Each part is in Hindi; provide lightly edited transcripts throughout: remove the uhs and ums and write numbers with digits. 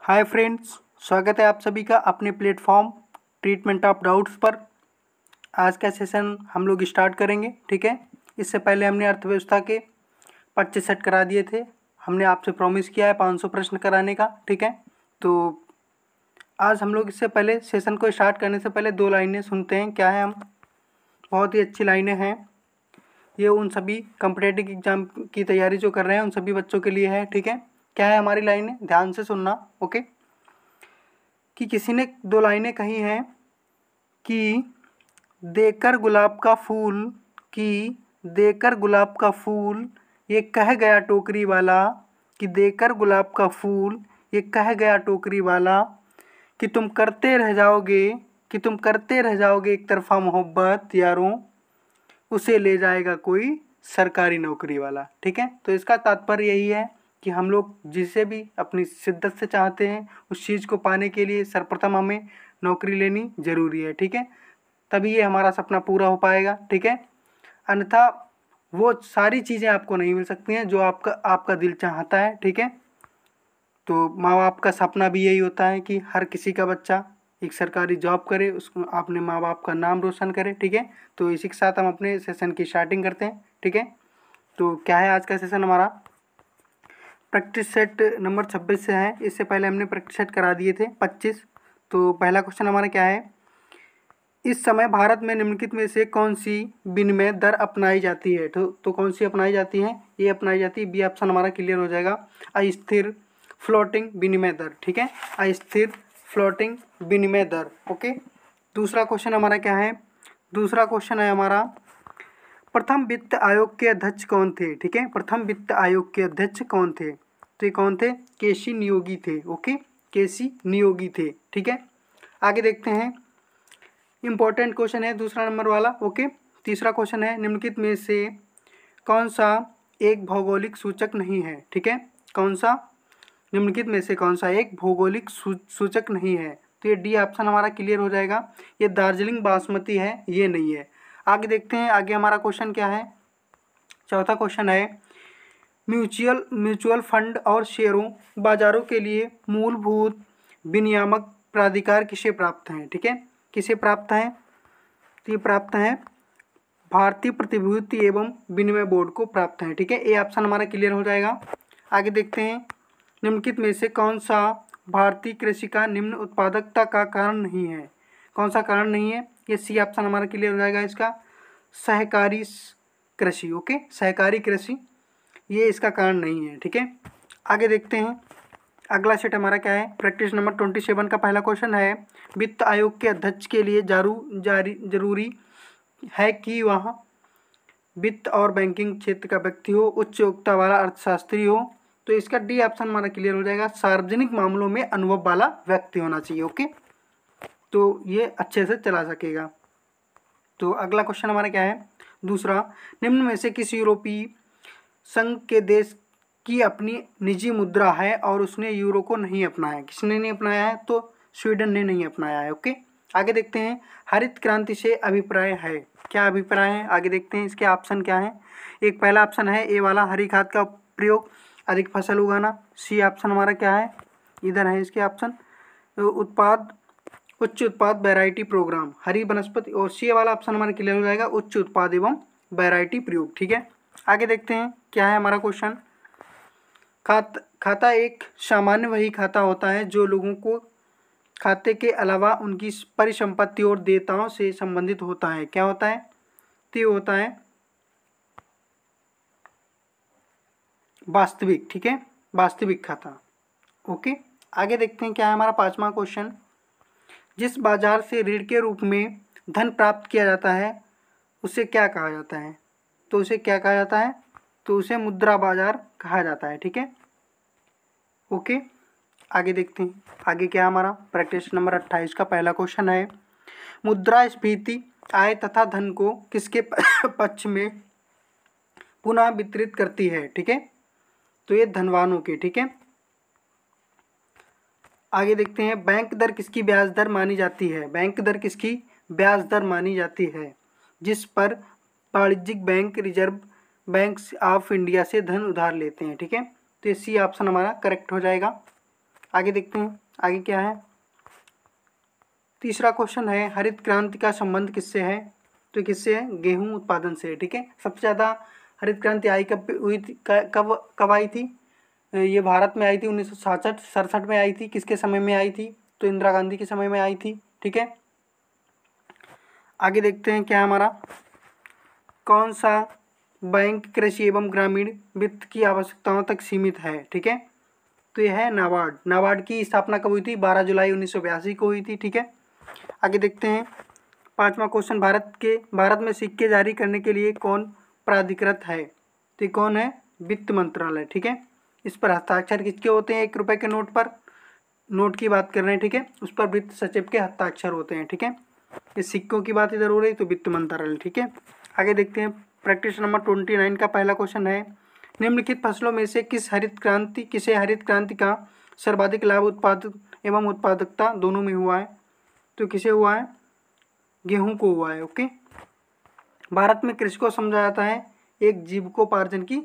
हाय फ्रेंड्स, स्वागत है आप सभी का अपने प्लेटफॉर्म ट्रीटमेंट ऑफ डाउट्स पर। आज का सेशन हम लोग स्टार्ट करेंगे। ठीक है, इससे पहले हमने अर्थव्यवस्था के 25 सेट करा दिए थे। हमने आपसे प्रॉमिस किया है 500 प्रश्न कराने का। ठीक है, तो आज हम लोग इससे पहले सेशन को स्टार्ट करने से पहले 2 लाइनें सुनते हैं। क्या है, हम बहुत ही अच्छी लाइनें हैं। ये उन सभी कॉम्पिटेटिव एग्जाम की तैयारी जो कर रहे हैं उन सभी बच्चों के लिए है। ठीक है, क्या है हमारी लाइनें, ध्यान से सुनना। ओके, कि किसी ने 2 लाइनें कही हैं कि देकर गुलाब का फूल, कि देकर गुलाब का फूल ये कह गया टोकरी वाला, कि देकर गुलाब का फूल ये कह गया टोकरी वाला, कि तुम करते रह जाओगे, कि तुम करते रह जाओगे एक तरफा मोहब्बत यारों, उसे ले जाएगा कोई सरकारी नौकरी वाला। ठीक है, तो इसका तात्पर्य यही है कि हम लोग जिसे भी अपनी शिद्दत से चाहते हैं उस चीज़ को पाने के लिए सर्वप्रथम हमें नौकरी लेनी ज़रूरी है। ठीक है, तभी ये हमारा सपना पूरा हो पाएगा। ठीक है, अन्यथा वो सारी चीज़ें आपको नहीं मिल सकती हैं जो आपका दिल चाहता है। ठीक है, तो माँ बाप का सपना भी यही होता है कि हर किसी का बच्चा एक सरकारी जॉब करे, उसको अपने माँ बाप का नाम रोशन करे। ठीक है, तो इसी के साथ हम अपने सेशन की स्टार्टिंग करते हैं। ठीक है, तो क्या है आज का सेशन हमारा, प्रैक्टिस सेट नंबर 26 से है। इससे पहले हमने प्रैक्टिस सेट करा दिए थे 25। तो पहला क्वेश्चन हमारा क्या है, इस समय भारत में निम्नलिखित में से कौन सी विनिमय दर अपनाई जाती है। तो कौन सी अपनाई जाती है, ये अपनाई जाती है, बी ऑप्शन हमारा क्लियर हो जाएगा, अस्थिर फ्लोटिंग विनिमय दर। ठीक है, अस्थिर फ्लोटिंग विनिमय दर। ओके, दूसरा क्वेश्चन हमारा क्या है, दूसरा क्वेश्चन है हमारा, प्रथम वित्त आयोग के अध्यक्ष कौन थे। ठीक है, प्रथम वित्त आयोग के अध्यक्ष कौन थे, तो ये कौन थे, केसी नियोगी थे। ओके, केसी नियोगी थे। ठीक है, आगे देखते हैं, इंपॉर्टेंट क्वेश्चन है दूसरा नंबर वाला। ओके, तीसरा क्वेश्चन है, निम्नलिखित में से कौन सा एक भौगोलिक सूचक नहीं है। ठीक है, कौन सा, निम्नलिखित में से कौन सा एक भौगोलिक सूचक नहीं है, तो ये डी ऑप्शन हमारा क्लियर हो जाएगा, ये दार्जिलिंग बासमती है, ये नहीं है। आगे देखते हैं, आगे हमारा क्वेश्चन क्या है, चौथा क्वेश्चन है, म्यूचुअल फंड और शेयरों बाजारों के लिए मूलभूत विनियामक प्राधिकार किसे प्राप्त हैं। ठीक है, किसे प्राप्त हैं, तो ये प्राप्त हैं भारतीय प्रतिभूति एवं विनिमय बोर्ड को प्राप्त हैं। ठीक है, ये ऑप्शन हमारा क्लियर हो जाएगा। आगे देखते हैं, निम्नलिखित में से कौन सा भारतीय कृषि का निम्न उत्पादकता का कारण नहीं है, कौन सा कारण नहीं है, ये सी ऑप्शन हमारा क्लियर हो जाएगा इसका, सहकारी कृषि। ओके, सहकारी कृषि ये इसका कारण नहीं है। ठीक है, आगे देखते हैं, अगला सेट हमारा क्या है, प्रैक्टिस नंबर 27 का पहला क्वेश्चन है, वित्त आयोग के अध्यक्ष के लिए जरूरी है कि वह वित्त और बैंकिंग क्षेत्र का व्यक्ति हो, उच्च योग्यता वाला अर्थशास्त्री हो, तो इसका डी ऑप्शन हमारा क्लियर हो जाएगा, सार्वजनिक मामलों में अनुभव वाला व्यक्ति होना चाहिए। ओके, तो ये अच्छे से चला सकेगा। तो अगला क्वेश्चन हमारा क्या है, दूसरा, निम्न में से किस यूरोपीय संघ के देश की अपनी निजी मुद्रा है और उसने यूरो को नहीं अपनाया, किसने नहीं अपनाया है, तो स्वीडन ने नहीं अपनाया है। ओके, आगे देखते हैं, हरित क्रांति से अभिप्राय है, क्या अभिप्राय है, आगे देखते हैं इसके ऑप्शन क्या है। एक पहला ऑप्शन है ए वाला, हरी खाद का प्रयोग, अधिक फसल उगाना। सी ऑप्शन हमारा क्या है, इधर है इसके ऑप्शन, उच्च उत्पाद वैरायटी प्रोग्राम, हरी वनस्पति, और सी वाला ऑप्शन हमारा क्लियर हो जाएगा, उच्च उत्पाद एवं वैरायटी प्रयोग। ठीक है, आगे देखते हैं क्या है हमारा क्वेश्चन, खाता एक सामान्य वही खाता होता है जो लोगों को खाते के अलावा उनकी परिसंपत्ति और देयताओं से संबंधित होता है, क्या होता है, तो ये होता है वास्तविक। ठीक है, वास्तविक खाता। ओके, आगे देखते हैं क्या है हमारा पांचवा क्वेश्चन, जिस बाजार से ऋण के रूप में धन प्राप्त किया जाता है उसे क्या कहा जाता है, तो उसे क्या कहा जाता है, तो उसे मुद्रा बाजार कहा जाता है। ठीक है, ओके, आगे देखते हैं, आगे क्या हमारा प्रैक्टिस नंबर 28 का पहला क्वेश्चन है, मुद्रास्फीति आय तथा धन को किसके पक्ष में पुनः वितरित करती है। ठीक है, तो ये धनवानों के। ठीक है, आगे देखते हैं, बैंक दर किसकी ब्याज दर मानी जाती है, बैंक दर किसकी ब्याज दर मानी जाती है, जिस पर वाणिज्यिक bank reserve bank of India से धन उधार लेते हैं। ठीक है, तो सी ऑप्शन हमारा करेक्ट हो जाएगा। आगे देखते हैं आगे क्या है। तीसरा क्वेश्चन है हरित क्रांति का संबंध किससे है? तो किससे है? गेहूं उत्पादन से। ठीक है, सबसे ज़्यादा हरित क्रांति आई कब हुई थी, कब कब आई थी? ये भारत में आई थी 1967 में आई थी। किसके समय में आई थी? तो इंदिरा गांधी के समय में आई थी। ठीक है, आगे देखते हैं क्या है हमारा। कौन सा बैंक कृषि एवं ग्रामीण वित्त की आवश्यकताओं तक सीमित है? ठीक है, तो यह है नाबार्ड। नाबार्ड की स्थापना कब हुई थी? 12 जुलाई 1982 को हुई थी। ठीक है, आगे देखते हैं पांचवा क्वेश्चन। भारत में सिक्के जारी करने के लिए कौन प्राधिकृत है? तो कौन है? वित्त मंत्रालय। ठीक है, इस पर हस्ताक्षर किसके होते हैं? 1 रुपए के नोट पर, नोट की बात कर रहे हैं। ठीक है, उस पर वित्त सचिव के हस्ताक्षर होते हैं। ठीक है, ये सिक्कों की बात इधर हो रही तो वित्त मंत्रालय। ठीक है, आगे देखते हैं प्रैक्टिस नंबर 29 का पहला क्वेश्चन है निम्नलिखित फसलों में से किसे हरित क्रांति का सर्वाधिक लाभ उत्पादन एवं उत्पादकता दोनों में हुआ है? तो किसे हुआ है? गेहूं को हुआ है। ओके, भारत में कृषि को समझा जाता है एक जीविकोपार्जन की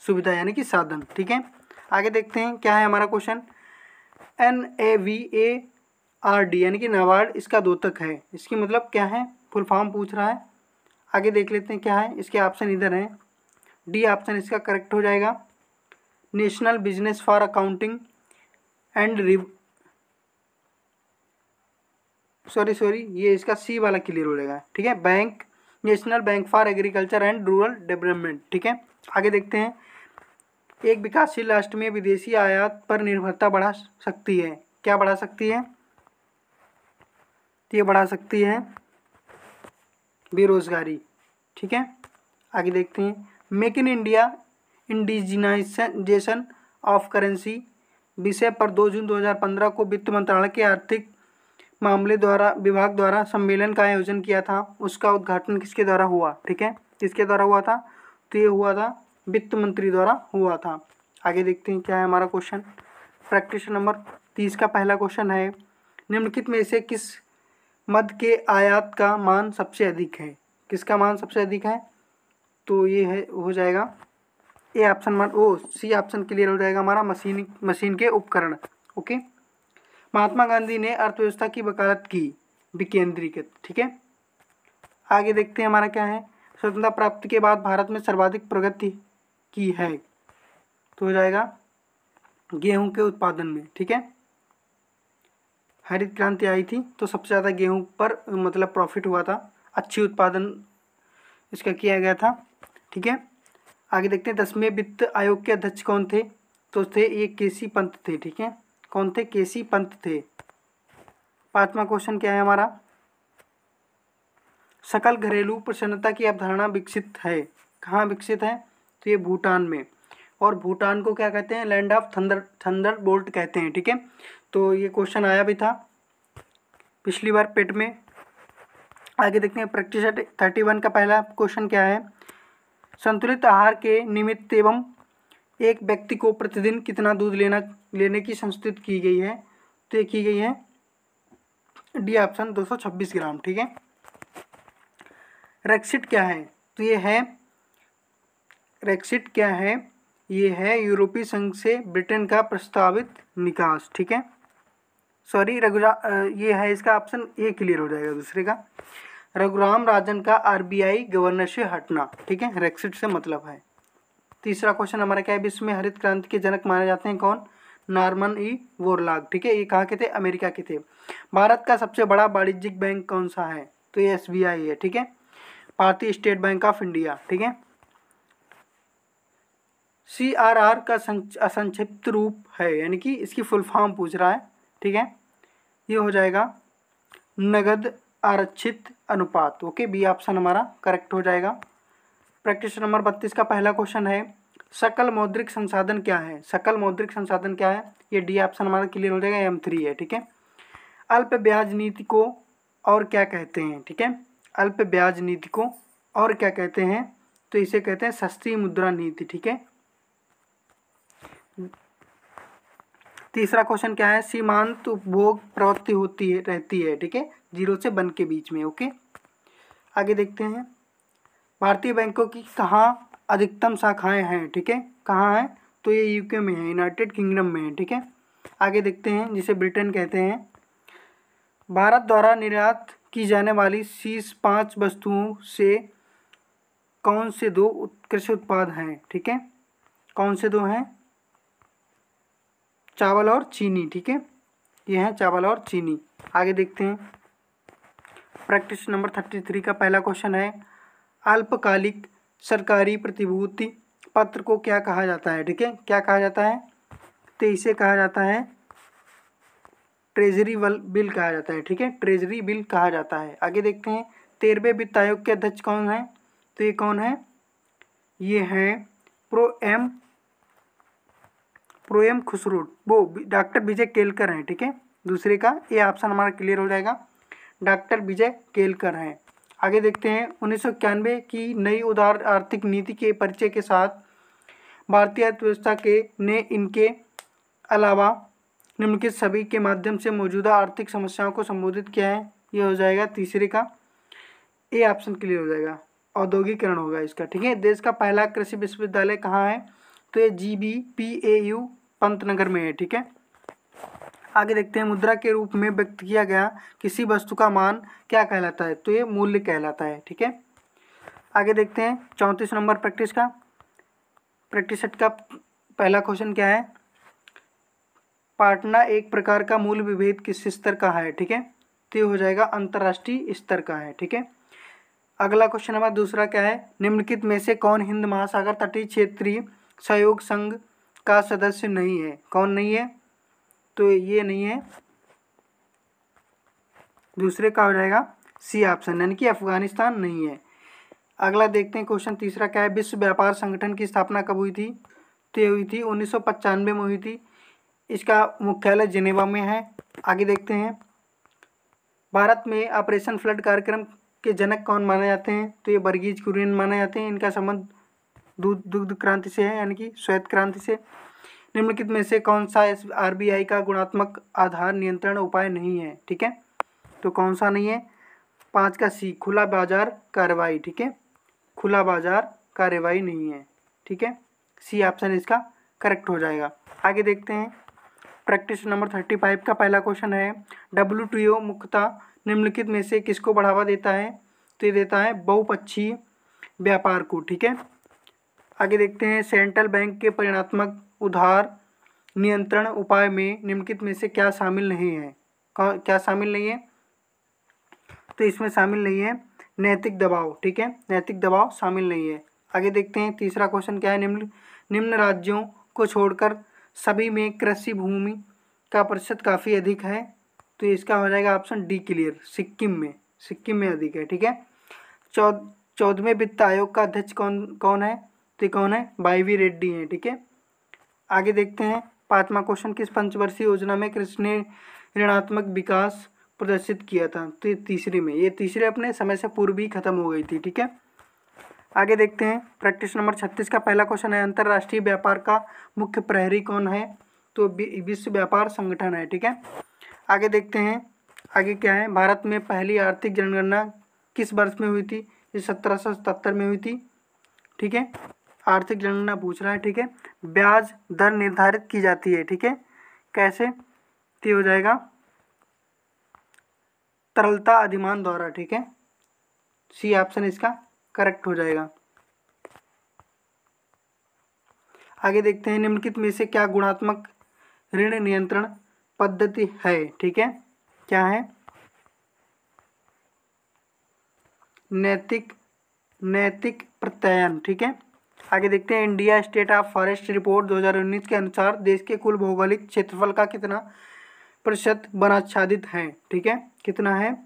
सुविधा यानी कि साधन। ठीक है, आगे देखते हैं क्या है हमारा क्वेश्चन। NAVARD यानी कि नाबार्ड इसका द्योतक है। इसकी मतलब क्या है? फुल फॉर्म पूछ रहा है। आगे देख लेते हैं क्या है। इसके ऑप्शन इधर हैं। डी ऑप्शन इसका करेक्ट हो जाएगा। National business for accounting and sorry ये इसका सी वाला क्लियर हो जाएगा। ठीक है, bank, national bank for agriculture and rural development. ठीक है, आगे देखते हैं एक विकासशील राष्ट्र में विदेशी आयात पर निर्भरता बढ़ा सकती है। क्या बढ़ा सकती है? तो ये बढ़ा सकती है बेरोजगारी। ठीक है, आगे देखते हैं make in India indigenisation of currency विषय पर 2 जून 2015 को वित्त मंत्रालय के आर्थिक मामले विभाग द्वारा सम्मेलन का आयोजन किया था। उसका उद्घाटन किसके द्वारा हुआ? ठीक है, किसके द्वारा हुआ था? तो ये हुआ था वित्त मंत्री द्वारा हुआ था। आगे देखते हैं क्या है हमारा क्वेश्चन। प्रैक्टिस नंबर 30 का पहला क्वेश्चन है निम्नलिखित में से किस मद के आयात का मान सबसे अधिक है? किसका मान सबसे अधिक है? तो ये है हो जाएगा A option C option clear हो जाएगा हमारा मशीन के उपकरण। ओके, महात्मा गांधी ने अर्थव्यवस्था की वकालत की विकेंद्रीकृत। ठीक है, आगे देखते हैं हमारा क्या है। स्वतंत्रता प्राप्ति के बाद भारत में सर्वाधिक प्रगति की है तो हो जाएगा गेहूं के उत्पादन में। ठीक है, हरित क्रांति आई थी तो सबसे ज़्यादा गेहूं पर मतलब प्रॉफिट हुआ था, अच्छी उत्पादन इसका किया गया था। ठीक है, आगे देखते हैं 10वें वित्त आयोग के अध्यक्ष कौन थे? तो थे ये केसी पंत थे। ठीक है, कौन थे? केसी पंत थे। पांचवा क्वेश्चन क्या है हमारा। सकल घरेलू प्रसन्नता की अवधारणा विकसित है। कहाँ विकसित है? तो ये भूटान में। और भूटान को क्या कहते हैं? लैंड ऑफ थंडरबोल्ट कहते हैं। ठीक है, तो ये क्वेश्चन आया भी था पिछली बार पेट में। आगे देखते हैं प्रैक्टिस 31 का पहला क्वेश्चन क्या है। संतुलित आहार के निमित्त एवं एक व्यक्ति को प्रतिदिन कितना दूध लेने की संस्तुति की गई है? तो ये की गई है डी ऑप्शन 226 ग्राम। ठीक है, रेक्सिट क्या है? तो ये है रेक्सिट क्या है? ये है यूरोपीय संघ से ब्रिटेन का प्रस्तावित निकास। ठीक है, सॉरी ये है इसका ऑप्शन ए क्लियर हो जाएगा दूसरे का। रघुराम राजन का RBI गवर्नर से हटना। ठीक है, रेक्सिट से मतलब है। तीसरा क्वेश्चन हमारा क्या है। विश्व में हरित क्रांति के जनक माने जाते हैं कौन? Norman E Borlaug. ठीक है, ये कहाँ के थे? अमेरिका के थे। भारत का सबसे बड़ा वाणिज्यिक बैंक कौन सा है? तो ये SBI है। ठीक है, भारतीय स्टेट बैंक ऑफ इंडिया। ठीक है, CRR का संक्षिप्त रूप है यानी कि इसकी फुल फॉर्म पूछ रहा है। ठीक है, ये हो जाएगा नगद आरक्षित अनुपात। ओके, बी ऑप्शन हमारा करेक्ट हो जाएगा। प्रैक्टिस नंबर 32 का पहला क्वेश्चन है सकल मौद्रिक संसाधन क्या है? सकल मौद्रिक संसाधन क्या है? ये डी ऑप्शन हमारा क्लियर हो जाएगा, M3 है। ठीक है, अल्प ब्याज नीति को और क्या कहते हैं? ठीक है, अल्प ब्याज नीति को और क्या कहते हैं? तो इसे कहते हैं सस्ती मुद्रा नीति। ठीक है, तीसरा क्वेश्चन क्या है। सीमांत उपभोग प्रवृत्ति रहती है। ठीक है, 0 से 1 के बीच में। ओके, आगे देखते हैं भारतीय बैंकों की कहाँ अधिकतम शाखाएं हैं? ठीक है, कहाँ है? तो ये UK में है, यूनाइटेड किंगडम में है। ठीक है, आगे देखते हैं, जिसे ब्रिटेन कहते हैं। भारत द्वारा निर्यात की जाने वाली शीर्ष 5 वस्तुओं से कौन से 2 कृषि उत्पाद हैं? ठीक है, कौन से 2 हैं? चावल और चीनी। ठीक है, ये हैं चावल और चीनी। आगे देखते हैं, प्रैक्टिस नंबर 33 का पहला क्वेश्चन है, अल्पकालिक सरकारी प्रतिभूति पत्र को क्या कहा जाता है? ठीक है, क्या कहा जाता है? तो इसे कहा जाता है ट्रेजरी बिल कहा जाता है। ठीक है, ट्रेजरी बिल कहा जाता है। आगे देखते हैं, 13वें वित्त आयोग के अध्यक्ष कौन है? तो ये कौन है? ये हैं प्रोएम खुसरो, वो डॉक्टर विजय केलकर हैं। ठीक है, दूसरे का ये ऑप्शन हमारा क्लियर हो जाएगा, डॉक्टर विजय केलकर हैं। आगे देखते हैं, 1991 की नई उदार आर्थिक नीति के परिचय के साथ भारतीय अर्थव्यवस्था के ने इनके अलावा निम्नलिखित सभी के माध्यम से मौजूदा आर्थिक समस्याओं को संबोधित किया है। ये हो जाएगा तीसरे का, ए ऑप्शन क्लियर हो जाएगा, औद्योगिकरण होगा इसका। ठीक है, देश का पहला कृषि विश्वविद्यालय कहाँ है? तो ये GBPAU पंतनगर में है। ठीक है, आगे देखते हैं, मुद्रा के रूप में व्यक्त किया गया किसी वस्तु का मान क्या कहलाता है? तो ये मूल्य कहलाता है। ठीक है, आगे देखते हैं 34 नंबर प्रैक्टिस सेट का पहला क्वेश्चन क्या है? पाटना एक प्रकार का मूल्य विभेद किस स्तर का है? ठीक है, तो ये हो जाएगा अंतर्राष्ट्रीय स्तर का है। ठीक है, अगला क्वेश्चन हमारा दूसरा क्या है? निम्नलिखित में से कौन हिंद महासागर तटीय क्षेत्रीय सहयोग संघ का सदस्य नहीं है? कौन नहीं है? तो ये नहीं है, दूसरे का हो जाएगा सी ऑप्शन, यानी कि अफगानिस्तान नहीं है। अगला देखते हैं क्वेश्चन तीसरा क्या है? विश्व व्यापार संगठन की स्थापना कब हुई थी? तो ये हुई थी 1995 में हुई थी। इसका मुख्यालय जिनेवा में है। आगे देखते हैं, भारत में ऑपरेशन फ्लड कार्यक्रम के जनक कौन माने जाते हैं? तो ये वर्गीज कुरियन माने जाते हैं। इनका संबंध दुग्ध क्रांति से है, यानी कि श्वेत क्रांति से। निम्नलिखित में से कौन सा RBI का गुणात्मक आधार नियंत्रण उपाय नहीं है? ठीक है, तो कौन सा नहीं है? 5 का सी, खुला बाजार कार्रवाई। ठीक है, खुला बाजार कार्रवाई नहीं है। ठीक है, सी ऑप्शन इसका करेक्ट हो जाएगा। आगे देखते हैं, प्रैक्टिस नंबर 35 का पहला क्वेश्चन है, WTO मुख्यतः निम्नलिखित में से किसको बढ़ावा देता है? तो ये देता है बहुपक्षीय व्यापार को। ठीक है, आगे देखते हैं, सेंट्रल बैंक के परिणात्मक उधार नियंत्रण उपाय में निम्नलिखित में से क्या शामिल नहीं है? क्या शामिल नहीं है? तो इसमें शामिल नहीं है नैतिक दबाव। ठीक है, नैतिक दबाव शामिल नहीं है। आगे देखते हैं, तीसरा क्वेश्चन क्या है? निम्न राज्यों को छोड़कर सभी में कृषि भूमि का प्रतिशत काफ़ी अधिक है। तो इसका हो जाएगा ऑप्शन डी क्लियर, सिक्किम में अधिक है। ठीक है, 14वें वित्त आयोग का अध्यक्ष कौन है? तो कौन है? वाई रेड्डी हैं। ठीक है, आगे देखते हैं, 5वां क्वेश्चन, किस पंचवर्षीय योजना में कृषि ने ऋणात्मक विकास प्रदर्शित किया था? तो ये तीसरे में, ये तीसरे अपने समय से पूर्व ही खत्म हो गई थी। ठीक है, आगे देखते हैं, प्रैक्टिस नंबर 36 का पहला क्वेश्चन है, अंतर्राष्ट्रीय व्यापार का मुख्य प्रहरी कौन है? तो विश्व व्यापार संगठन है। ठीक है, आगे देखते हैं, आगे क्या है? भारत में पहली आर्थिक जनगणना किस वर्ष में हुई थी? ये 1777 में हुई थी। ठीक है, आर्थिक जनगणना पूछ रहा है। ठीक है, ब्याज दर निर्धारित की जाती है। ठीक है, कैसे? तो हो जाएगा तरलता अधिमान द्वारा। ठीक है, सी ऑप्शन इसका करेक्ट हो जाएगा। आगे देखते हैं, निम्नलिखित में से क्या गुणात्मक ऋण नियंत्रण पद्धति है? ठीक है, क्या है? नैतिक प्रत्ययन। ठीक है, आगे देखते हैं, India state of forest report 2019 के अनुसार देश के कुल भौगोलिक क्षेत्रफल का कितना प्रतिशत वनाच्छादित है? ठीक है, कितना है?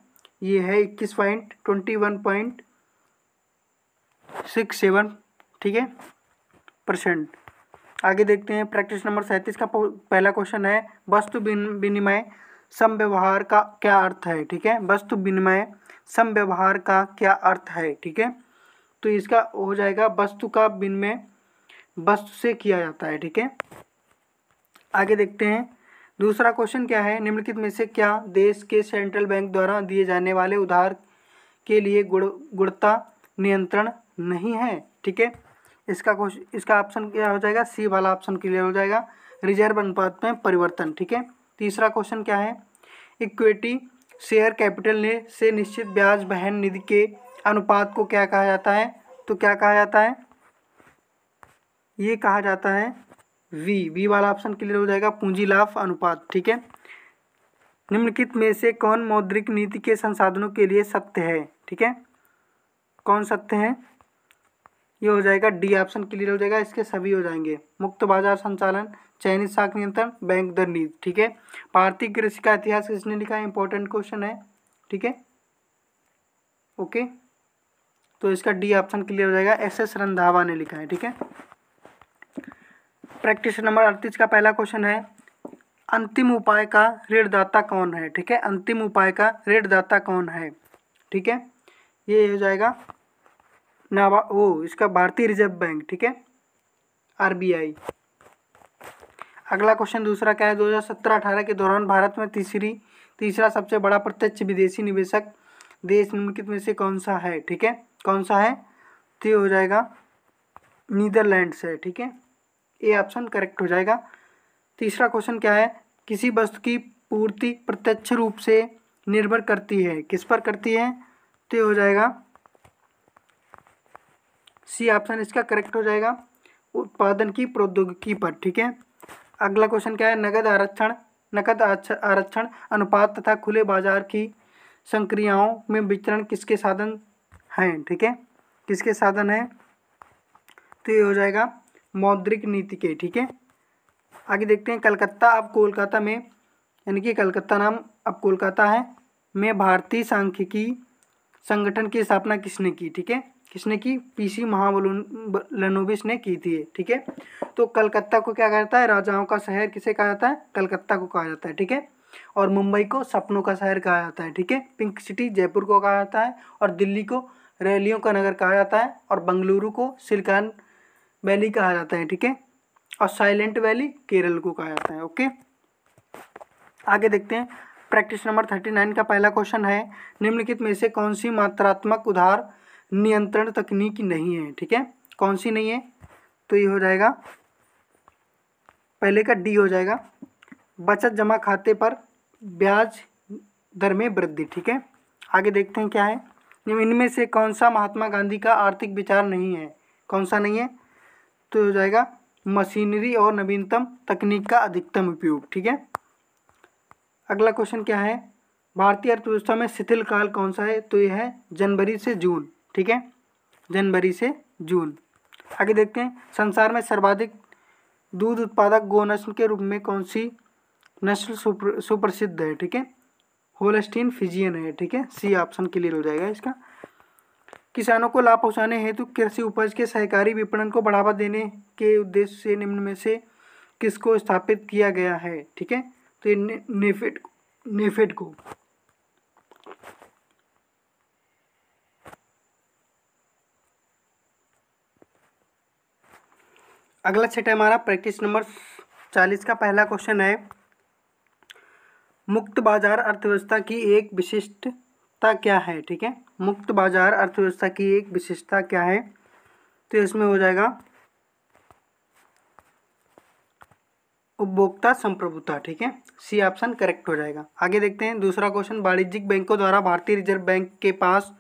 ये है 21.67। ठीक है, %। आगे देखते हैं, प्रैक्टिस नंबर 37 का पहला क्वेश्चन है, वस्तु विनिमय समव्यवहार का क्या अर्थ है? ठीक है, वस्तु विनिमय समव्यवहार का क्या अर्थ है? ठीक है, तो इसका हो जाएगा वस्तु का विनिमय वस्तु से किया जाता है। ठीक है, आगे देखते हैं, दूसरा क्वेश्चन क्या है? निम्नलिखित में से क्या देश के सेंट्रल बैंक द्वारा दिए जाने वाले उधार के लिए गुणवत्ता नियंत्रण नहीं है? ठीक है, इसका ऑप्शन क्या हो जाएगा? सी वाला ऑप्शन क्लियर हो जाएगा, रिजर्व अनुपात में परिवर्तन, ठीक है। तीसरा क्वेश्चन क्या है, इक्विटी शेयर कैपिटल ने से निश्चित ब्याज वहन निधि के अनुपात को क्या कहा जाता है, तो क्या कहा जाता है, ये कहा जाता है वी वाला ऑप्शन क्लियर हो जाएगा, पूंजी लाभ अनुपात, ठीक है। निम्नलिखित में से कौन मौद्रिक नीति के संसाधनों के लिए सत्य है, ठीक है, कौन सत्य है, ये हो जाएगा डी ऑप्शन क्लियर हो जाएगा, इसके सभी हो जाएंगे। मुक्त बाजार संचालन, चयनित साख नियंत्रण, बैंक दर नीति, ठीक है। भारतीय कृषि का इतिहास किसने लिखा है, इंपॉर्टेंट क्वेश्चन है, ठीक है, ओके। तो इसका डी ऑप्शन क्लियर हो जाएगा, एस रंधावा ने लिखा है, ठीक है। प्रैक्टिस नंबर 38 का पहला क्वेश्चन है, अंतिम उपाय का ऋणदाता कौन है, ठीक है, अंतिम उपाय का ऋणदाता कौन है, ठीक है, ये हो जाएगा इसका भारतीय रिजर्व बैंक, ठीक है, आरबीआई। अगला क्वेश्चन दूसरा क्या है, 2017-18 के दौरान भारत में तीसरा सबसे बड़ा प्रत्यक्ष विदेशी निवेशक देश निम्नलिखित में से कौन सा है, ठीक है, कौन सा है, तो ये हो जाएगा नीदरलैंड्स है, ठीक है, ए ऑप्शन करेक्ट हो जाएगा। तीसरा क्वेश्चन क्या है, किसी वस्तु की पूर्ति प्रत्यक्ष रूप से निर्भर करती है, किस पर करती है, तो ये हो जाएगा सी ऑप्शन इसका करेक्ट हो जाएगा, उत्पादन की प्रौद्योगिकी पर, ठीक है। अगला क्वेश्चन क्या है, नकद आरक्षण अनुपात तथा खुले बाजार की संक्रियाओं में वितरण किसके साधन हैं, ठीक है, किसके साधन हैं, तो ये हो जाएगा मौद्रिक नीति के, ठीक है। आगे देखते हैं, कलकत्ता अब कोलकाता में, यानी कि कलकत्ता नाम अब कोलकाता है, में भारतीय सांख्यिकी संगठन की स्थापना किसने की, ठीक है, किसने की, पीसी महालनोबिस ने की थी, ठीक है। तो कलकत्ता को क्या कहता है, राजाओं का शहर किसे कहा जाता है, कलकत्ता को कहा जाता है, ठीक है। और मुंबई को सपनों का शहर कहा जाता है, ठीक है। पिंक सिटी जयपुर को कहा जाता है, और दिल्ली को रैलियों का नगर कहा जाता है, और बेंगलुरु को सिलिकॉन वैली कहा जाता है, ठीक है, और साइलेंट वैली केरल को कहा जाता है, ओके। आगे देखते हैं, प्रैक्टिस नंबर 39 का पहला क्वेश्चन है, निम्नलिखित में से कौन सी मात्रात्मक उधार नियंत्रण तकनीक नहीं है, ठीक है, कौन सी नहीं है, तो ये हो जाएगा पहले का डी हो जाएगा, बचत जमा खाते पर ब्याज दर में वृद्धि, ठीक है। आगे देखते हैं क्या है, इनमें से कौन सा महात्मा गांधी का आर्थिक विचार नहीं है, कौन सा नहीं है, तो हो जाएगा मशीनरी और नवीनतम तकनीक का अधिकतम उपयोग, ठीक है। अगला क्वेश्चन क्या है, भारतीय अर्थव्यवस्था में शिथिल काल कौन सा है, तो यह है जनवरी से जून, ठीक है, जनवरी से जून। आगे देखते हैं, संसार में सर्वाधिक दूध उत्पादक गौ नस्ल के रूप में कौन सी नस्ल सुप्रसिद्ध है, ठीक है, होल्स्टीन फ्रीजियन है, ठीक है, सी ऑप्शन क्लियर हो जाएगा इसका। किसानों को लाभ पहुंचाने हेतु कृषि उपज के सहकारी विपणन को बढ़ावा देने के उद्देश्य से निम्न में से किसको स्थापित किया गया है, ठीक है, तो ये नेफेड को। अगला सेट है हमारा प्रैक्टिस नंबर 40 का पहला क्वेश्चन है, मुक्त बाजार अर्थव्यवस्था की एक विशिष्टता क्या है, ठीक है, मुक्त बाजार अर्थव्यवस्था की एक विशिष्टता क्या है, तो इसमें हो जाएगा उपभोक्ता संप्रभुता, ठीक है, सी ऑप्शन करेक्ट हो जाएगा। आगे देखते हैं, दूसरा क्वेश्चन, वाणिज्यिक बैंकों द्वारा भारतीय रिजर्व बैंक के पास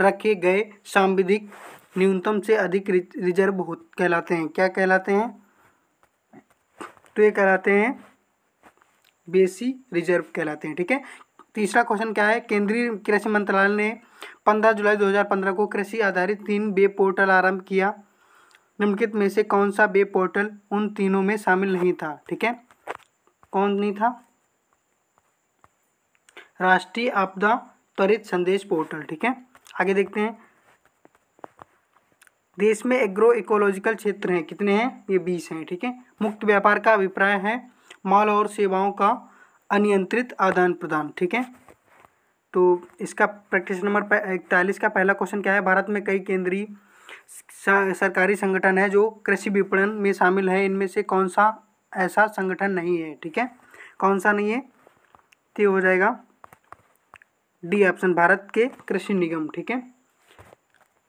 रखे गए सांविधिक न्यूनतम से अधिक रिजर्व कहलाते हैं, क्या कहलाते हैं, तो ये कहलाते हैं बेसी रिजर्व कहलाते हैं, ठीक है। तीसरा क्वेश्चन क्या है, केंद्रीय कृषि मंत्रालय ने 15 जुलाई 2015 को कृषि आधारित 3 वेब पोर्टल आरंभ किया, निम्नलिखित में से कौन सा वेब पोर्टल उन तीनों में शामिल नहीं था, ठीक है, कौन नहीं था, राष्ट्रीय आपदा त्वरित संदेश पोर्टल, ठीक है। आगे देखते हैं, देश में एग्रो इकोलॉजिकल क्षेत्र हैं, कितने हैं, ये 20 हैं, ठीक है। मुक्त व्यापार का अभिप्राय है माल और सेवाओं का अनियंत्रित आदान प्रदान, ठीक है। तो इसका प्रैक्टिस नंबर 41 का पहला क्वेश्चन क्या है, भारत में कई केंद्रीय सरकारी संगठन है जो कृषि विपणन में शामिल है, इनमें से कौन सा ऐसा संगठन नहीं है, ठीक है, कौन सा नहीं है, तो हो जाएगा डी ऑप्शन, भारत के कृषि निगम, ठीक है।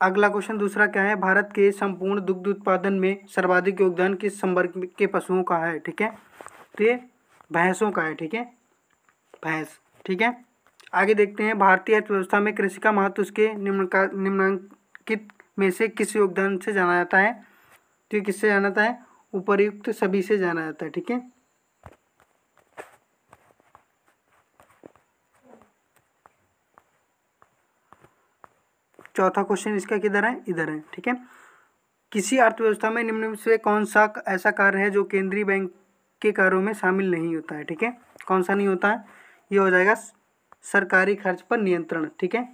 अगला क्वेश्चन दूसरा क्या है, भारत के संपूर्ण दुग्ध उत्पादन में सर्वाधिक योगदान किस संवर्ग के पशुओं का है। ठीक है, तो ये भैंसों का है। ठीक है, भैंस। ठीक है, आगे देखते हैं, भारतीय अर्थव्यवस्था में कृषि का महत्व उसके निम्नलिखित में से किस योगदान से जाना जाता है। तो ये किससे जाना जाता है, उपर्युक्त सभी से जाना जाता है। ठीक है, चौथा क्वेश्चन इसका किधर है, इधर है। ठीक है, किसी अर्थव्यवस्था में निम्न में से कौन सा ऐसा कार्य है जो केंद्रीय बैंक के कार्यों में शामिल नहीं होता है। ठीक है, कौन सा नहीं होता है, ये हो जाएगा सरकारी खर्च पर नियंत्रण। ठीक है,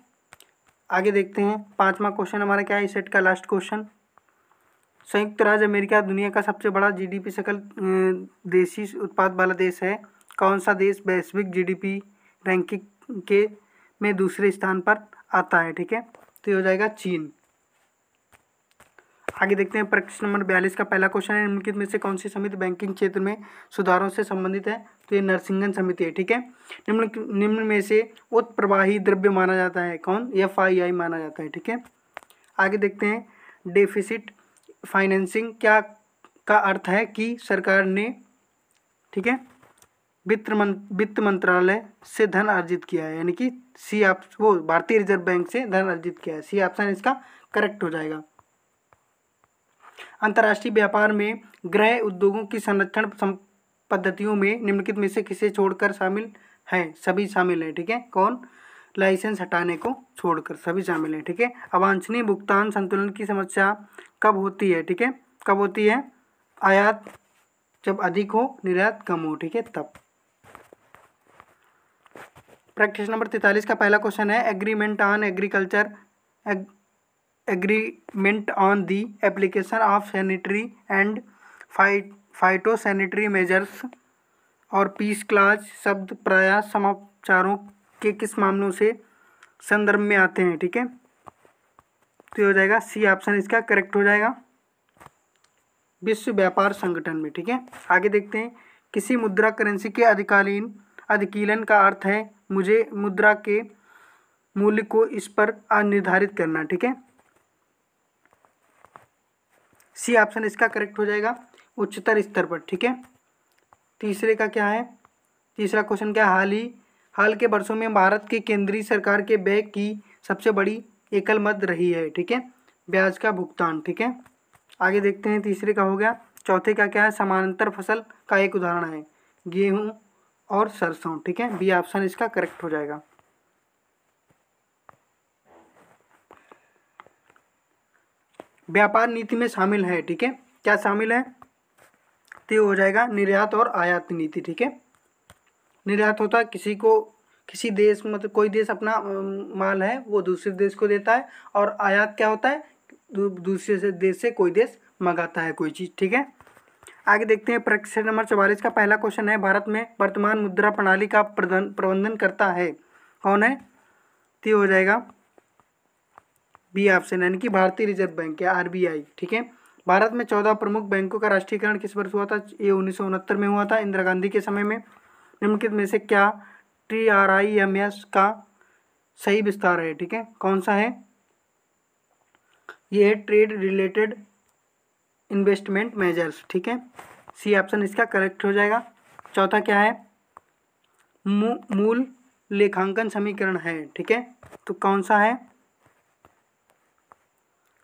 आगे देखते हैं, पांचवा क्वेश्चन हमारा क्या है, इस सेट का लास्ट क्वेश्चन। संयुक्त राज्य अमेरिका दुनिया का सबसे बड़ा जीडीपी सकल देशी उत्पाद वाला देश है। कौन सा देश वैश्विक जीडीपी रैंकिंग के में दूसरे स्थान पर आता है। ठीक है, तो ये हो जाएगा चीन। आगे देखते हैं, प्रश्न नंबर 42 का पहला क्वेश्चन है, निम्नलिखित में से कौन सी समिति बैंकिंग क्षेत्र में सुधारों से संबंधित है। तो ये नरसिंगन समिति है। ठीक है, निम्न में से उत्प्रवाही द्रव्य माना जाता है कौन, FII माना जाता है। ठीक है, आगे देखते हैं, डेफिसिट फाइनेंसिंग क्या का अर्थ है कि सरकार ने, ठीक है, वित्त मंत्रालय से धन अर्जित किया है, यानी कि वो भारतीय रिजर्व बैंक से धन अर्जित किया है। सी ऑप्शन इसका करेक्ट हो जाएगा। अंतर्राष्ट्रीय व्यापार में गृह उद्योगों की संरक्षण पद्धतियों में निम्नलिखित में से किसे छोड़कर शामिल है। सभी शामिल है। ठीक है, कौन, लाइसेंस हटाने को छोड़कर सभी शामिल है। ठीक है, अवांछनीय भुगतान संतुलन की समस्या कब होती है। ठीक है, कब होती है, आयात जब अधिक हो, निर्यात कम हो। ठीक है, तब। प्रैक्टिस नंबर 43 का पहला क्वेश्चन है, agreement on agriculture agreement on the application of sanitary and phytosanitary measures और पीस क्लाज शब्द प्रायः समाचारों के किस मामलों से संदर्भ में आते हैं। ठीक है, तो ये हो जाएगा सी ऑप्शन इसका करेक्ट हो जाएगा, विश्व व्यापार संगठन में। ठीक है, आगे देखते हैं, किसी मुद्रा करेंसी के अधिकीलन का अर्थ है मुझे मुद्रा के मूल्य को इस पर निर्धारित करना। ठीक है, सी ऑप्शन इसका करेक्ट हो जाएगा, उच्चतर स्तर पर। ठीक है, तीसरे का क्या है, तीसरा क्वेश्चन क्या, हाल के वर्षों में भारत की केंद्रीय सरकार के व्यय की सबसे बड़ी एकल मद रही है। ठीक है, ब्याज का भुगतान। ठीक है, आगे देखते हैं, तीसरे का हो गया। चौथे का क्या है, समानांतर फसल का एक उदाहरण है गेहूं और सरसों। ठीक है, बी ऑप्शन इसका करेक्ट हो जाएगा। व्यापार नीति में शामिल है। ठीक है, क्या शामिल है, तो हो जाएगा निर्यात और आयात नीति। ठीक है, निर्यात होता है किसी देश, मतलब कोई देश अपना माल है वो दूसरे देश को देता है, और आयात क्या होता है, दूसरे देश से कोई देश मंगाता है कोई चीज़। ठीक है, आगे देखते हैं, प्रश्न नंबर 44 का पहला क्वेश्चन है, भारत में वर्तमान मुद्रा प्रणाली का प्रबंधन करता है कौन है, तो हो जाएगा बी ऑप्शन, यानी कि भारतीय रिजर्व बैंक या RBI। ठीक है, भारत में 14 प्रमुख बैंकों का राष्ट्रीयकरण किस वर्ष हुआ था, ये 1969 में हुआ था, इंदिरा गांधी के समय में। निम्नलिखित में से क्या TRIMS का सही विस्तार है। ठीक है, कौन सा है, ये है ट्रेड रिलेटेड इन्वेस्टमेंट मेजर्स। ठीक है, सी ऑप्शन इसका करेक्ट हो जाएगा। चौथा क्या है, मूल लेखांकन समीकरण है। ठीक है, तो कौन सा है,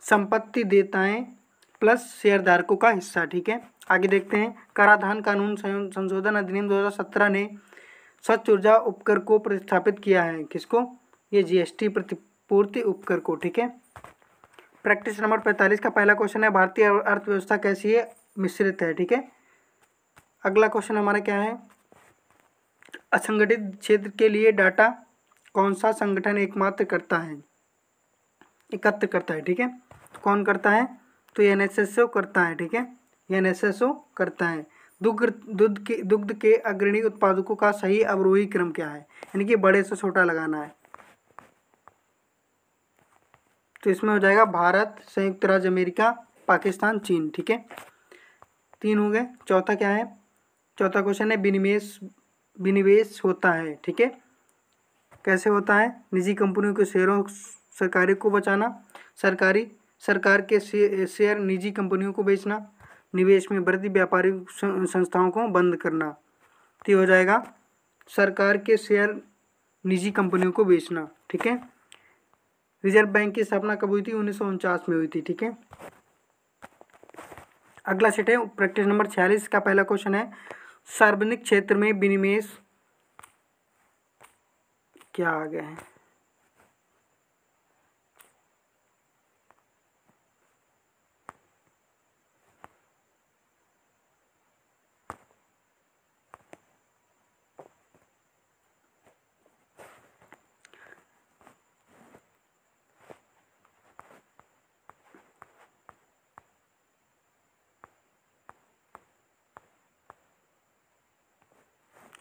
संपत्ति देयताएं प्लस शेयरधारकों का हिस्सा। ठीक है, आगे देखते हैं, कराधान कानून संशोधन अधिनियम 2017 ने स्वच्छ ऊर्जा उपकर को प्रतिस्थापित किया है, किसको, ये GST प्रतिपूर्ति उपकर को। ठीक है, प्रैक्टिस नंबर 45 का पहला क्वेश्चन है, भारतीय अर्थव्यवस्था कैसी है, मिश्रित है। ठीक है, अगला क्वेश्चन हमारा क्या है, असंगठित क्षेत्र के लिए डाटा कौन सा संगठन एकत्र करता है। ठीक है, कौन करता है, तो NSSO करता है। ठीक है, NSSO करता है। दुग्ध के अग्रणी उत्पादकों का सही अवरोही क्रम क्या है, यानी कि बड़े से छोटा लगाना है, तो इसमें हो जाएगा भारत, संयुक्त राज्य अमेरिका, पाकिस्तान, चीन। ठीक है, 3 हो गए। चौथा क्या है, चौथा क्वेश्चन है, विनिवेश होता है। ठीक है, कैसे होता है, निजी कंपनियों के शेयरों सरकारी को बचाना, सरकार के शेयर निजी कंपनियों को बेचना, निवेश में वृद्धि, व्यापारिक संस्थाओं को बंद करना। तो हो जाएगा सरकार के शेयर निजी कंपनियों को बेचना। ठीक है। रिजर्व बैंक की स्थापना कब हुई थी? 1949 में हुई थी। ठीक है। अगला सेट है प्रैक्टिस नंबर 46 का पहला क्वेश्चन है, सार्वजनिक क्षेत्र में विनिवेश क्या आ गया है?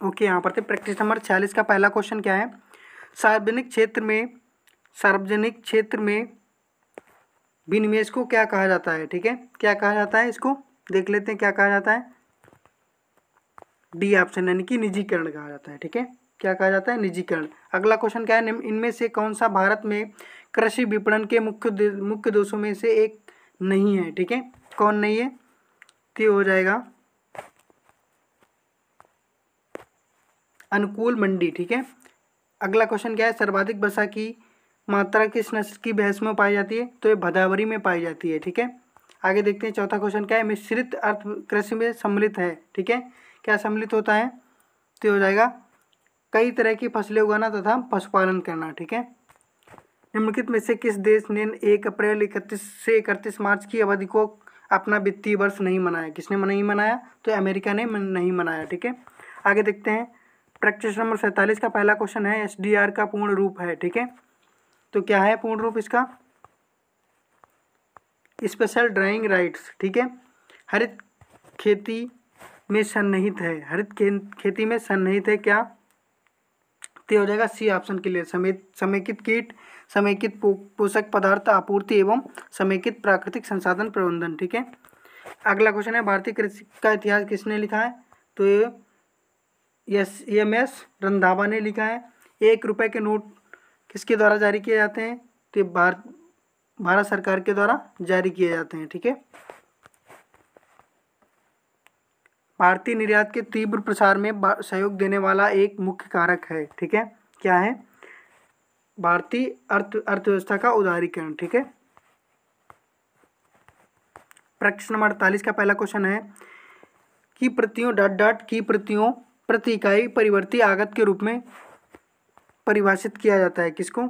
ओके, यहाँ पर थे प्रैक्टिस नंबर 46 का पहला क्वेश्चन क्या है, सार्वजनिक क्षेत्र में विनिवेश को क्या कहा जाता है? ठीक है, क्या कहा जाता है इसको देख लेते हैं, क्या कहा जाता है। डी ऑप्शन यानी कि निजीकरण कहा जाता है। ठीक है, क्या कहा जाता है? निजीकरण। अगला क्वेश्चन क्या है, इनमें से कौन सा भारत में कृषि विपणन के मुख्य दोषों में से एक नहीं है? ठीक है, कौन नहीं है? तो हो जाएगा अनुकूल मंडी। ठीक है। अगला क्वेश्चन क्या है, सर्वाधिक वसा की मात्रा किस नस्ल की भैंस में पाई जाती है? तो ये भदावरी में पाई जाती है। ठीक है। आगे देखते हैं चौथा क्वेश्चन क्या है, मिश्रित अर्थ कृषि में सम्मिलित है। ठीक है, क्या सम्मिलित होता है? तो हो जाएगा कई तरह की फसलें उगाना तथा पशुपालन करना। ठीक है। निम्नलिखित में से किस देश ने 1 अप्रैल 31 से 31 मार्च की अवधि को अपना वित्तीय वर्ष नहीं मनाया? किसने नहीं मनाया? तो अमेरिका ने नहीं मनाया। ठीक है। आगे देखते हैं प्रैक्टिस नंबर 47 का पहला क्वेश्चन है, एसडीआर का पूर्ण रूप है। ठीक है, तो क्या है पूर्ण रूप इसका? Special drawing rights. ठीक है, हरित खेती में सन्निहित है। हरित खेती में सन्निहित है क्या? तो हो जाएगा सी ऑप्शन के लिए, समेकित कीट, समेकित पोषक पदार्थ आपूर्ति एवं समेकित प्राकृतिक संसाधन प्रबंधन। ठीक है। अगला क्वेश्चन है, भारतीय कृषि का इतिहास किसने लिखा है? तो एम.एस. रंधावा ने लिखा है। 1 रुपए के नोट किसके द्वारा जारी किए जाते हैं? तो भारत सरकार के द्वारा जारी किए जाते हैं। ठीक है। भारतीय निर्यात के तीव्र प्रसार में सहयोग देने वाला एक मुख्य कारक है। ठीक है, क्या है? भारतीय अर्थव्यवस्था का उदारीकरण। ठीक है। प्रश्न नंबर 48 का पहला क्वेश्चन है कि प्रतियों की प्रतियों प्रति इकाई परिवर्ती आगत के रूप में परिभाषित किया जाता है। किसको?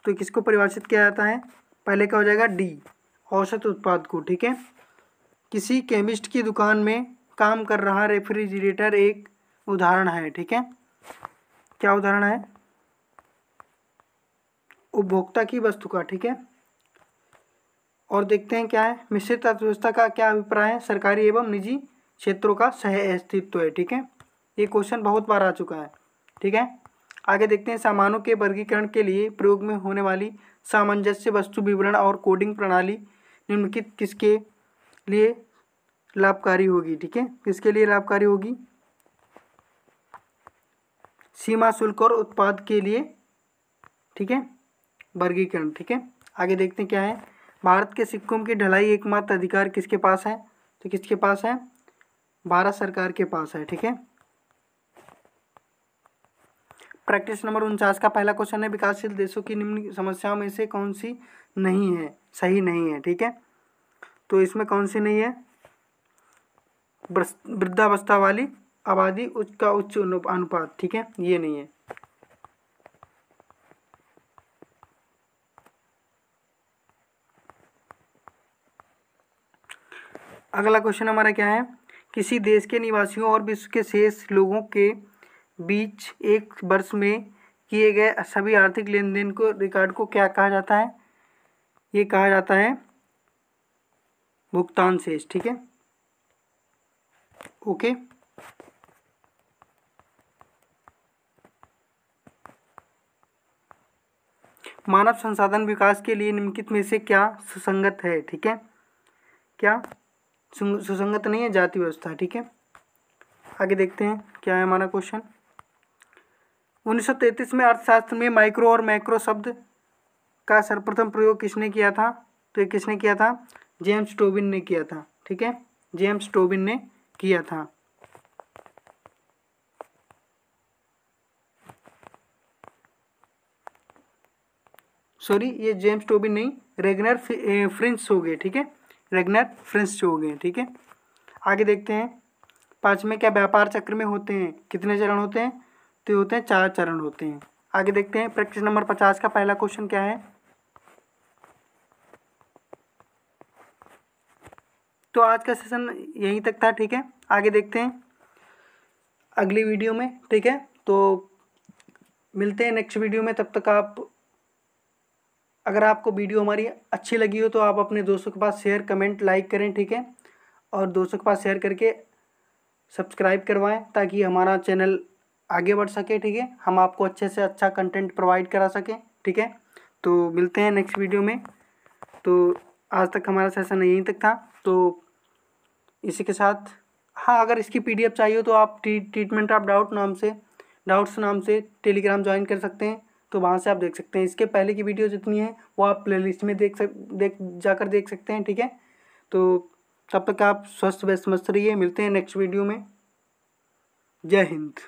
तो किसको परिभाषित किया जाता है? पहले का हो जाएगा डी, औसत उत्पाद को। ठीक है। किसी केमिस्ट की दुकान में काम कर रहा रेफ्रिजरेटर एक उदाहरण है। ठीक है, क्या उदाहरण है? उपभोक्ता की वस्तु का। ठीक है। और देखते हैं क्या है, मिश्रित अर्थव्यवस्था का क्या अभिप्राय है? सरकारी एवं निजी क्षेत्रों का सह अस्तित्व है। ठीक है, ये क्वेश्चन बहुत बार आ चुका है। ठीक है। आगे देखते हैं, सामानों के वर्गीकरण के लिए प्रयोग में होने वाली सामंजस्य वस्तु विवरण और कोडिंग प्रणाली निम्नलिखित किसके लिए लाभकारी होगी? ठीक है, किसके लिए लाभकारी होगी? सीमा शुल्क और उत्पाद के लिए। ठीक है, वर्गीकरण। ठीक है। आगे देखते हैं क्या है, भारत के सिक्कों की ढलाई एकमात्र अधिकार किसके पास है? तो किसके पास है? भारत सरकार के पास है। ठीक है। प्रैक्टिस नंबर 49 का पहला क्वेश्चन है, विकासशील देशों की निम्न समस्याओं में से कौन सी नहीं है, सही नहीं है? ठीक है, तो इसमें कौन सी नहीं है? वृद्धावस्था वाली आबादी का उच्च अनुपात। ठीक है, ये नहीं है। अगला क्वेश्चन हमारा क्या है, किसी देश के निवासियों और विश्व के शेष लोगों के बीच एक वर्ष में किए गए सभी आर्थिक लेन देन को रिकॉर्ड को क्या कहा जाता है? ये कहा जाता है भुगतान शेष। ठीक है, ओके। मानव संसाधन विकास के लिए निम्नलिखित में से क्या सुसंगत है? ठीक है, क्या सुसंगत नहीं है? जाति व्यवस्था। ठीक है। आगे देखते हैं क्या है हमारा क्वेश्चन। 1933 में अर्थशास्त्र में माइक्रो और मैक्रो शब्द का सर्वप्रथम प्रयोग किसने किया था? तो ये किसने किया था? जेम्स टोबिन ने किया था। ठीक है, जेम्स टोबिन ने किया था। सॉरी, ये जेम्स टोबिन नहीं, रेगनर फ्रिंच हो गए। ठीक है, रेगनर फ्रिंच हो गए। ठीक है, आगे देखते हैं। पांचवें, क्या व्यापार चक्र में होते हैं कितने चरण होते हैं? तो ये होते हैं 4 चरण होते हैं। आगे देखते हैं प्रैक्टिस नंबर 50 का पहला क्वेश्चन क्या है। तो आज का सेशन यहीं तक था। ठीक है, आगे देखते हैं अगली वीडियो में। ठीक है, तो मिलते हैं नेक्स्ट वीडियो में। तब तक आप, अगर आपको वीडियो हमारी अच्छी लगी हो तो आप अपने दोस्तों के पास शेयर, कमेंट, लाइक करें। ठीक है, और दोस्तों के पास शेयर करके सब्सक्राइब करवाएं ताकि हमारा चैनल आगे बढ़ सके। ठीक है, हम आपको अच्छे से अच्छा कंटेंट प्रोवाइड करा सकें। ठीक है, तो मिलते हैं नेक्स्ट वीडियो में। तो आज तक हमारा सेशन यहीं तक था। तो इसी के साथ, हाँ, अगर इसकी PDF चाहिए तो आप ट्रीटमेंट ऑफ डाउट्स नाम से टेलीग्राम ज्वाइन कर सकते हैं। तो वहाँ से आप देख सकते हैं। इसके पहले की वीडियो जितनी है वो आप प्लेलिस्ट में जाकर देख सकते हैं। ठीक है, तो तब तक आप स्वस्थ व्यस्त मस्त रहिए। मिलते हैं नेक्स्ट वीडियो में। जय हिंद।